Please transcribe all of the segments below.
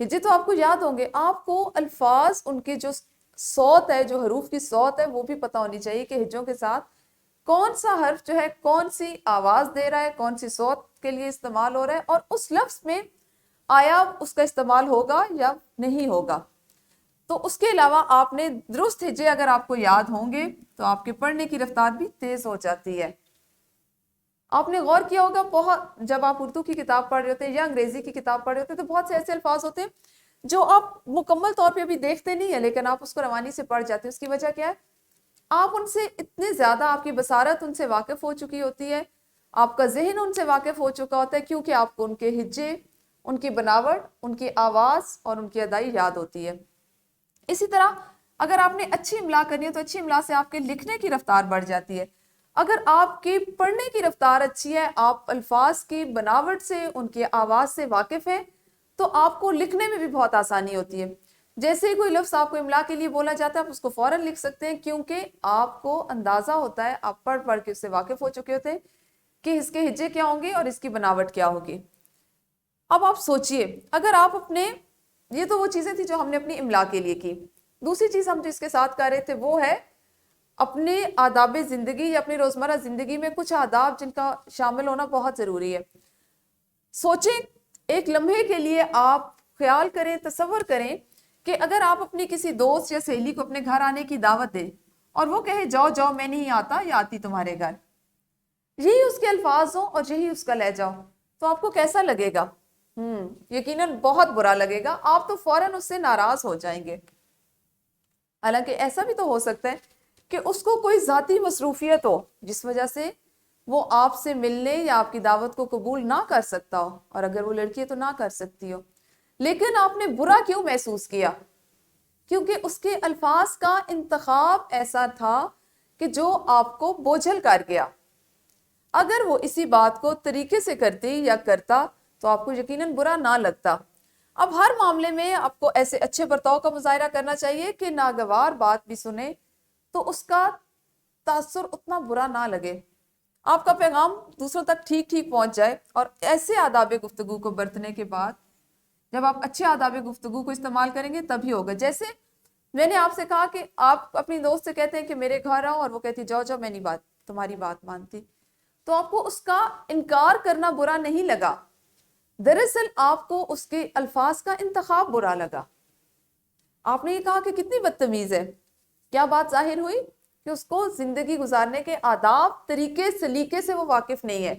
ہجے تو آپ کو یاد ہوں گے، آپ کو الفاظ ان کے جو صوت ہے، جو حروف کی صوت ہے وہ بھی پتہ ہونی چاہیے کہ ہجوں کے ساتھ کون سا حرف جو ہے کون سی آواز دے رہا ہے، کون سی صوت کے لیے استعمال ہو رہا ہے، اور اس لفظ میں آیا اس کا استعمال ہوگا یا نہیں ہوگا۔ تو اس کے علاوہ آپ نے درست ہجے اگر آپ کو یاد ہوں گے تو آپ کے پڑھنے کی رفتار بھی تیز ہو جاتی ہے۔ آپ نے غور کیا ہوگا بہت، جب آپ اردو کی کتاب پڑھ رہے ہوتے ہیں یا انگریزی کی کتاب پڑھ رہے ہوتے ہیں تو بہت سے ایسے الفاظ ہوتے ہیں جو آپ مکمل طور پہ ابھی دیکھتے نہیں ہیں لیکن آپ اس کو روانی سے پڑھ جاتے ہیں۔ اس کی وجہ کیا ہے؟ آپ ان سے اتنے زیادہ، آپ کی بصارت ان سے واقف ہو چکی ہوتی ہے، آپ کا ذہن ان سے واقف ہو چکا ہوتا ہے، کیونکہ آپ کو ان کے ہجے، ان کی بناوٹ، ان کی آواز اور ان کی ادائی یاد ہوتی ہے۔ اسی طرح اگر آپ نے اچھی املا کرنی ہے تو اچھی املا سے آپ کے لکھنے کی رفتار بڑھ جاتی ہے۔ اگر آپ کی پڑھنے کی رفتار اچھی ہے، آپ الفاظ کی بناوٹ سے، ان کی آواز سے واقف ہیں، تو آپ کو لکھنے میں بھی بہت آسانی ہوتی ہے۔ جیسے ہی کوئی لفظ آپ کو املا کے لیے بولا جاتا ہے آپ اس کو فوراً لکھ سکتے ہیں، کیونکہ آپ کو اندازہ ہوتا ہے، آپ پڑھ پڑھ کے اس سے واقف ہو چکے ہوتے ہیں کہ اس کے ہجے کیا ہوں گے اور اس کی بناوٹ کیا ہوگی۔ اب آپ سوچئے، اگر آپ اپنے، یہ تو وہ چیزیں تھی جو ہم نے اپنی املا کے لیے کی، دوسری چیز ہم جو اس کے ساتھ کر رہے تھے وہ ہے اپنے آداب زندگی یا اپنی روزمرہ زندگی میں کچھ آداب جن کا شامل ہونا بہت ضروری ہے۔ سوچیں، ایک لمحے کے لیے آپ خیال کریں، تصور کریں کہ اگر آپ اپنی کسی دوست یا سہیلی کو اپنے گھر آنے کی دعوت دیں اور وہ کہے جاؤ جاؤ میں نہیں آتا یا آتی تمہارے گھر، یہی اس کے الفاظ ہوں اور یہی اس کا لہجہ ہو، تو آپ کو کیسا لگے گا؟ یقیناً بہت برا لگے گا، آپ تو فوراً اس سے ناراض ہو جائیں گے۔ حالانکہ ایسا بھی تو ہو سکتا ہے کہ اس کو کوئی ذاتی مصروفیت ہو جس وجہ سے وہ آپ سے ملنے یا آپ کی دعوت کو قبول نہ کر سکتا ہو، اور اگر وہ لڑکی ہے تو نہ کر سکتی ہو، لیکن آپ نے برا کیوں محسوس کیا؟ کیونکہ اس کے الفاظ کا انتخاب ایسا تھا کہ جو آپ کو بوجھل کر گیا۔ اگر وہ اسی بات کو طریقے سے کرتی یا کرتا تو آپ کو یقیناً برا نہ لگتا۔ اب ہر معاملے میں آپ کو ایسے اچھے برتاؤ کا مظاہرہ کرنا چاہیے کہ ناگوار بات بھی سنے تو اس کا تاثر اتنا برا نہ لگے، آپ کا پیغام دوسروں تک ٹھیک ٹھیک پہنچ جائے۔ اور ایسے آداب گفتگو کو برتنے کے بعد جب آپ اچھے آداب گفتگو کو استعمال کریں گے تبھی ہوگا۔ جیسے میں نے آپ سے کہا کہ آپ اپنی دوست سے کہتے ہیں کہ میرے گھر آؤ، اور وہ کہتی جاؤ جاؤ میں نہیں تمہاری بات مانتی، تو آپ کو اس کا انکار کرنا برا نہیں لگا، دراصل آپ کو اس کے الفاظ کا انتخاب برا لگا۔ آپ نے یہ کہا کہ کتنی بدتمیز ہے، کیا بات ظاہر ہوئی؟ کہ اس کو زندگی گزارنے کے آداب، طریقے، سلیقے سے وہ واقف نہیں ہے۔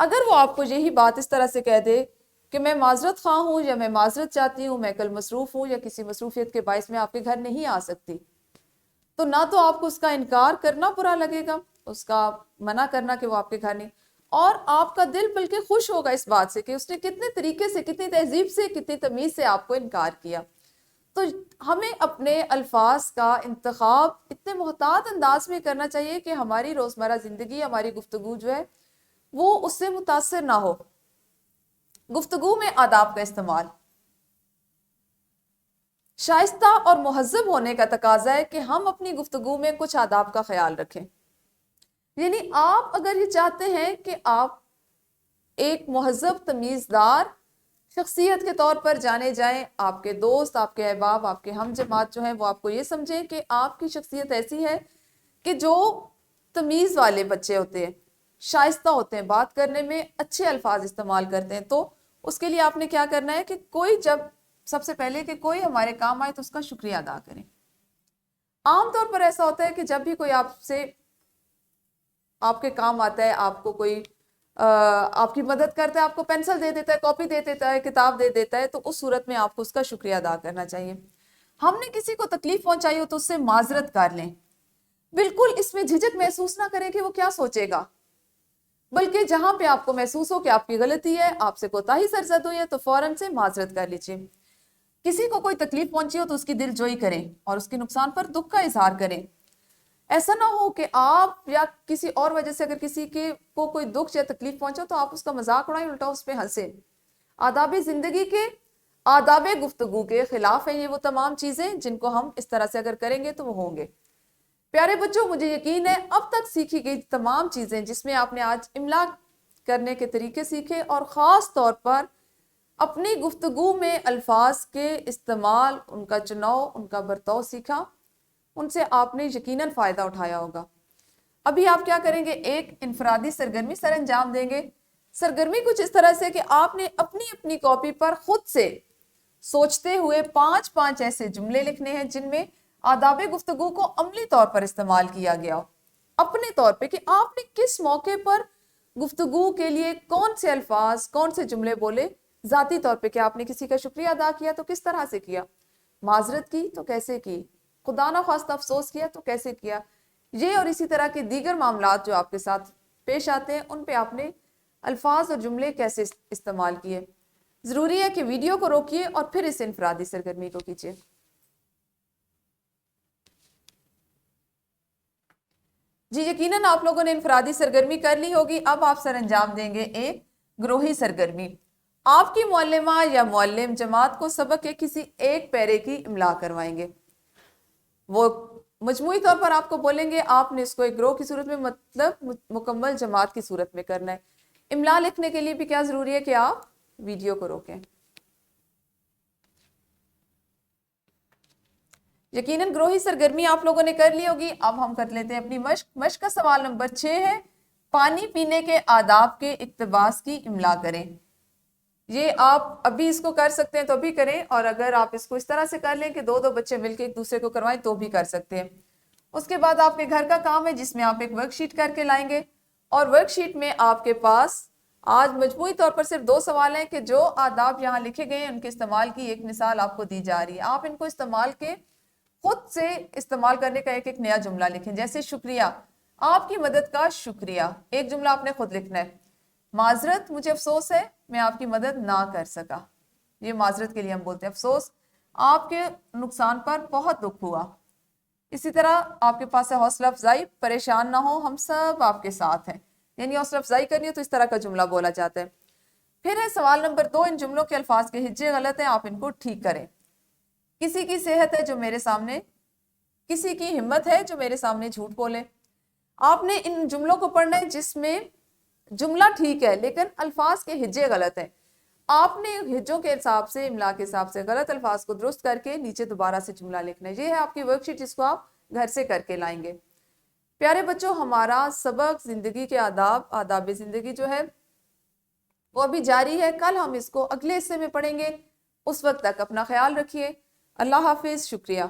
اگر وہ آپ کو یہی بات اس طرح سے کہہ دے کہ میں معذرت خواہ ہوں یا میں معذرت چاہتی ہوں، میں کل مصروف ہوں یا کسی مصروفیت کے باعث میں آپ کے گھر نہیں آ سکتی، تو نہ تو آپ کو اس کا انکار کرنا برا لگے گا، اس کا منع کرنا کہ وہ آپ کے گھر نہیں، اور آپ کا دل بلکہ خوش ہوگا اس بات سے کہ اس نے کتنے طریقے سے، کتنی تہذیب سے، کتنی تمیز سے آپ کو انکار کیا۔ تو ہمیں اپنے الفاظ کا انتخاب اتنے محتاط انداز میں کرنا چاہیے کہ ہماری روزمرہ زندگی، ہماری گفتگو جو ہے وہ اس سے متاثر نہ ہو۔ گفتگو میں آداب کا استعمال، شائستہ اور مہذب ہونے کا تقاضا ہے کہ ہم اپنی گفتگو میں کچھ آداب کا خیال رکھیں۔ یعنی آپ اگر یہ چاہتے ہیں کہ آپ ایک مہذب، تمیزدار شخصیت کے طور پر جانے جائیں، آپ کے دوست، آپ کے احباب، آپ کے ہم جماعت جو ہیں وہ آپ کو یہ سمجھیں کہ آپ کی شخصیت ایسی ہے کہ جو تمیز والے بچے ہوتے ہیں، شائستہ ہوتے ہیں، بات کرنے میں اچھے الفاظ استعمال کرتے ہیں، تو اس کے لیے آپ نے کیا کرنا ہے کہ کوئی جب سب سے پہلے کہ کوئی ہمارے کام آئے تو اس کا شکریہ ادا کریں۔ عام طور پر ایسا ہوتا ہے کہ جب بھی کوئی آپ سے آپ کے کام آتا ہے، آپ کو کوئی آپ کی مدد کرتا ہے، آپ کو پینسل دے دیتا ہے، کاپی دے دیتا ہے، کتاب دے دیتا ہے، تو اس صورت میں آپ کو اس کا شکریہ ادا کرنا چاہیے۔ ہم نے کسی کو تکلیف پہنچائی ہو تو اس سے معذرت کر لیں، بالکل اس میں جھجک محسوس نہ کریں کہ وہ کیا سوچے گا، بلکہ جہاں پہ آپ کو محسوس ہو کہ آپ کی غلطی ہے، آپ سے کوتاہی سرزد ہوئی ہے، تو فوراً سے معذرت کر لیجیے۔ کسی کو کوئی تکلیف پہنچی ہو تو اس کی دل جوئی کریں اور اس کے نقصان پر دکھ کا اظہار کریں۔ ایسا نہ ہو کہ آپ یا کسی اور وجہ سے اگر کسی کو کوئی دکھ یا تکلیف پہنچو تو آپ اس کا مذاق اڑائیں، الٹا اس پہ ہنسیں۔ آداب زندگی کے، آداب گفتگو کے خلاف ہیں یہ وہ تمام چیزیں جن کو ہم اس طرح سے اگر کریں گے تو وہ ہوں گے۔ پیارے بچوں، مجھے یقین ہے اب تک سیکھی گئی تمام چیزیں جس میں آپ نے آج املا کرنے کے طریقے سیکھے اور خاص طور پر اپنی گفتگو میں الفاظ کے استعمال، ان کا چناؤ، ان کا برتاؤ سیکھا، ان سے آپ نے یقیناً فائدہ اٹھایا ہوگا۔ ابھی آپ کیا کریں گے؟ ایک انفرادی سرگرمی سر انجام دیں گے۔ سرگرمی کچھ اس طرح سے کہ آپ نے اپنی اپنی کاپی پر خود سے سوچتے ہوئے 5 ایسے جملے لکھنے ہیں جن میں آداب گفتگو کو عملی طور پر استعمال کیا گیا ہو، اپنے طور پہ، کہ آپ نے کس موقع پر گفتگو کے لیے کون سے الفاظ، کون سے جملے بولے، ذاتی طور پہ کہ آپ نے کسی کا شکریہ ادا کیا تو کس طرح سے کیا، معذرت کی تو کیسے کی، خدا نہ خواستہ افسوس کیا تو کیسے کیا، یہ اور اسی طرح کے دیگر معاملات جو آپ کے ساتھ پیش آتے ہیں ان پہ آپ نے الفاظ اور جملے کیسے استعمال کیے۔ ضروری ہے کہ ویڈیو کو روکیے اور پھر اس انفرادی سرگرمی کو کیجیے۔ جی یقیناً آپ لوگوں نے انفرادی سرگرمی کر لی ہوگی۔ اب آپ سر انجام دیں گے ایک گروہی سرگرمی۔ آپ کی معلمہ یا معلم جماعت کو سبق کے کسی ایک پیرے کی املا کروائیں گے۔ وہ مجموعی طور پر آپ کو بولیں گے، آپ نے اس کو ایک گروہ کی صورت میں، مطلب مکمل جماعت کی صورت میں کرنا ہے۔ املا لکھنے کے لیے بھی کیا ضروری ہے کہ آپ ویڈیو کو روکیں۔ یقیناً گروہی سرگرمی آپ لوگوں نے کر لی ہوگی۔ اب ہم کر لیتے ہیں اپنی مشق۔ مشق کا سوال نمبر 6 ہے، پانی پینے کے آداب کے اقتباس کی املا کریں۔ یہ آپ ابھی اس کو کر سکتے ہیں تو بھی کریں، اور اگر آپ اس کو اس طرح سے کر لیں کہ دو بچے مل کے ایک دوسرے کو کروائیں تو بھی کر سکتے ہیں۔ اس کے بعد آپ کے گھر کا کام ہے جس میں آپ ایک ورک شیٹ کر کے لائیں گے، اور ورک شیٹ میں آپ کے پاس آج مجموعی طور پر صرف 2 سوال ہیں کہ جو آداب یہاں لکھے گئے ہیں ان کے استعمال کی ایک مثال آپ کو دی جا رہی ہے۔ آپ ان کو استعمال کے خود سے استعمال کرنے کا ایک نیا جملہ لکھیں، جیسے شکریہ، آپ کی مدد کا شکریہ، ایک جملہ آپ نے خود لکھنا ہے۔ معذرت، مجھے افسوس ہے میں آپ کی مدد نہ کر سکا، یہ معذرت کے لیے ہم بولتے ہیں۔ افسوس، آپ کے نقصان پر بہت دکھ ہوا۔ اسی طرح آپ کے پاس ہے حوصلہ افزائی، پریشان نہ ہو، ہم سب آپ کے ساتھ ہیں، یعنی حوصلہ افزائی کرنی ہے تو اس طرح کا جملہ بولا جاتا ہے۔ پھر ہے سوال نمبر 2، ان جملوں کے الفاظ کے ہجے غلط ہیں، آپ ان کو ٹھیک کریں۔ کسی کی صحت ہے جو میرے سامنے، کسی کی ہمت ہے جو میرے سامنے جھوٹ بولے۔ آپ نے ان جملوں کو پڑھنا ہے جس میں جملہ ٹھیک ہے لیکن الفاظ کے ہجے غلط ہیں۔ آپ نے ہجوں کے حساب سے، املا کے حساب سے غلط الفاظ کو درست کر کے نیچے دوبارہ سے جملہ لکھنا ہے۔ یہ ہے آپ کی ورک شیٹ جس کو آپ گھر سے کر کے لائیں گے۔ پیارے بچوں، ہمارا سبق زندگی کے آداب زندگی جو ہے وہ ابھی جاری ہے۔ کل ہم اس کو اگلے حصے میں پڑھیں گے۔ اس وقت تک اپنا خیال رکھیے۔ اللہ حافظ، شکریہ۔